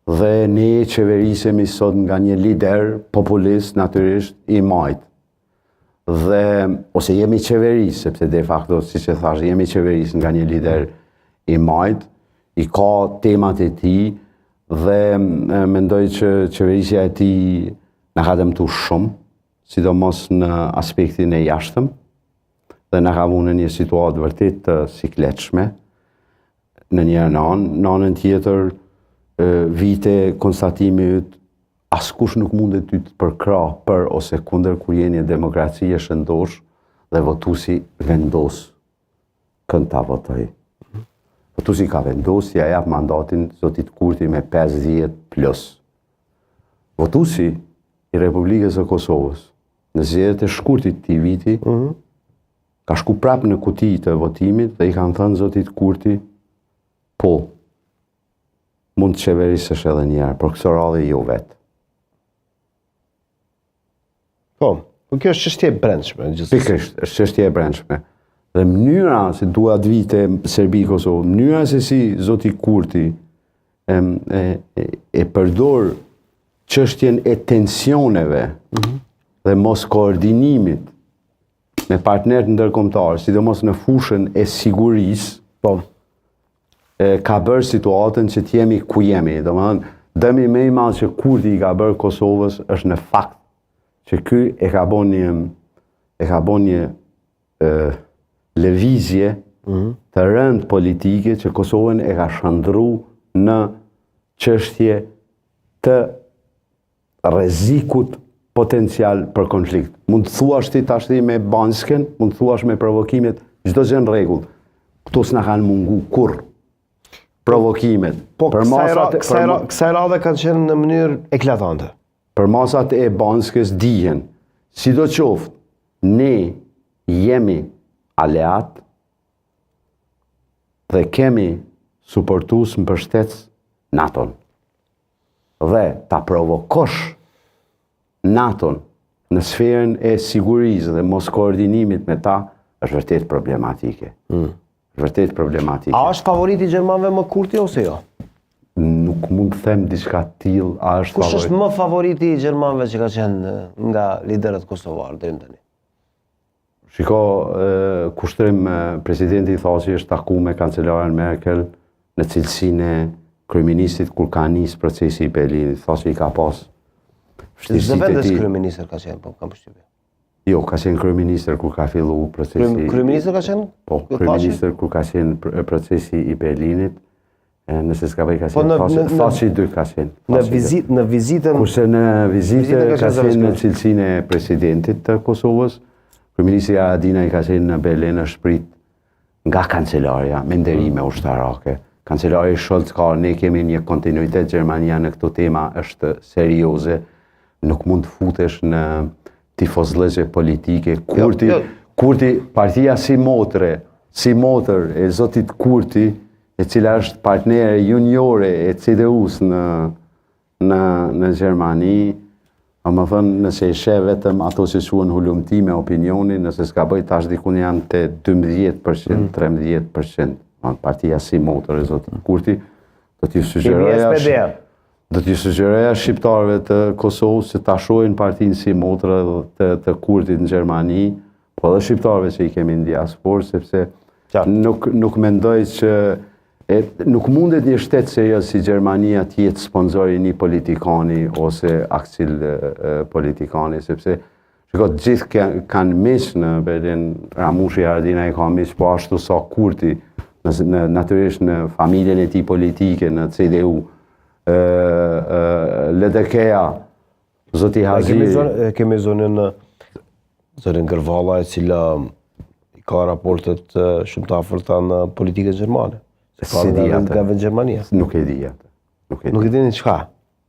Dhe ne qeverisemi sot nga një lider populist natyrisht i majt. Dhe, ose jemi qeveris, sepse de facto, si që thash, jemi qeveris nga një lider i majt, i ka temat e ti, dhe mendoj që qeverisja e ti në ka dëmtu shumë, sidomos në aspektin e jashtëm, dhe në ka vunë në një situatë vërtet të sikletshme, në një në anën tjetër, vite konstatimi yt, askush nuk mundet ty të përkra për ose kundër kur jeni demokraci e shëndosh dhe votuesi vendos kënd ta votoj. Votuesi ka vendos, ja jap mandatin zotit Kurti me 50 plus. Votuesi i Republikës së Kosovës në zgjedhjet e shkurtit të viti ka shku prapë në kuti të votimit dhe i kanë thënë zotit Kurti, po, mund të qeverisësh edhe njerë, për këso radhe jo vetë. Po, kjo është çështje e brendshme. Pikërisht, është çështje e brendshme. Dhe mënyra se duat vite Serbi-Kosovë, mënyra se si zoti Kurti e përdor çështjen e tensioneve dhe mos koordinimit me partnerët ndërkombëtar, sidomos në fushën e sigurisë, po, ka bërë situatën që t'jemi ku jemi. Domethënë, dëmi më i madh që Kurti i ka bërë Kosovës është në fakt që ky e ka bën një lëvizje të rënd politike që Kosovën e ka shndërru në çështje të rrezikut potencial për konflikt. Mund të thuash ti tash me Bansken, mund të thuash me provokimet, çdo gjë në rregull. Këto s'na kanë mungu kurr. Provokimet. Po, kësaj radhe kanë qenë në mënyrë eklatante. Për masat e Banskës dihen, sidoqoftë, ne jemi aleat dhe kemi suportues mbështetës NATO-n. Dhe ta provokosh NATO-n në sferën e sigurisë dhe mos koordinimit me ta është vërtet problematike. Vërtet problematike. A është favoriti i gjermanëve më Kurti ose jo? Nuk mund të them diçka të tillë, a është Kush është më favoriti i gjermanëve që ka qenë nga liderët kosovarë deri tani? Shiko, kushtrim presidenti Thaçi është taku me kancelaren Merkel në cilësinë e kryeministit kur ka nisë procesi i Berlinit. Thaçi ka pas vështirësitë e tij. Kryeministër ka qenë, po kam përshtypjen. Jo, ka qenë kryeministër kur ka filluar procesi. Kryeministër ka qenë? Po, kryeministër kur ka qenë procesi i Berlinit. Nëse s'ka bëj ka qenë, Thaçi 2 ka qenë. Në vizitën... Kurse në vizitë ka qenë në cilësinë e presidentit të Kosovës, kryeministri Haradinaj ka qenë në Berlin është prit nga kancelarja, me nderime ushtarake. Kancelari Scholz ka, ne kemi një kontinuitet, Gjermania në këto tema është serioze, nuk mund të futesh në tifozllëzje politike. Kurti, partia si motër e zotit Kurti, e cila është partnere juniore e CDU-s në Gjermani, a më thënë nëse i sheh vetëm ato që quhen hulumti me opinionin, nëse s'ka bëj tash dikun janë te 12%, 13%. Partia si motër e zotit Kurti, do t'ju sugjeroja shqiptarëve të Kosovës që ta shohin partinë si motër të Kurtit në Gjermani, po edhe shqiptarëve që i kemi në diasporë, sepse nuk mendoj që nuk mundet një shtet serioz si Gjermania të jetë sponzori një politikani ose aksil politikani, sepse shiko, gjithë kanë miq në Berlin, Ramushi Haradinaj ka miq, po ashtu sa Kurti, natyrisht në familjen e tij politike, në CDU, LDK-ja, zoti Haziri. Kemi zonën Gërvalla, e cila ka raportet shumë të afërta në politikën gjermane. Si di atë? Nga vend Gjermania. Nuk e di atë. Nuk e dini çka?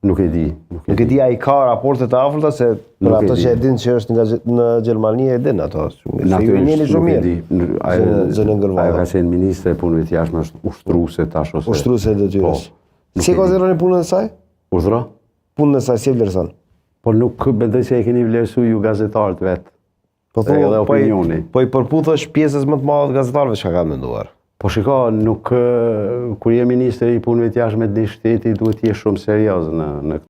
Nuk e di. Nuk e di ai ka raporte të afërta se për ato që e din që është në Gjermani e din ato. Natyrisht nuk e di. Zonën Gërvalla. Ajo ka qenë ministre e punëve të jashtme, është ushtruese tash ose. Ushtruese e detyrës. Si e konsideroni punën e saj? Urdhra? Punën e saj si e vlerëson? Po nuk mendoj se e keni vlerësuar ju gazetarët vet. Po i përputhësh pjesës më të madhe të gazetarëve çka kanë menduar. Po shiko, nuk kur je ministri i punëve të jashtme të një shteti duhet të jesh shumë serioz në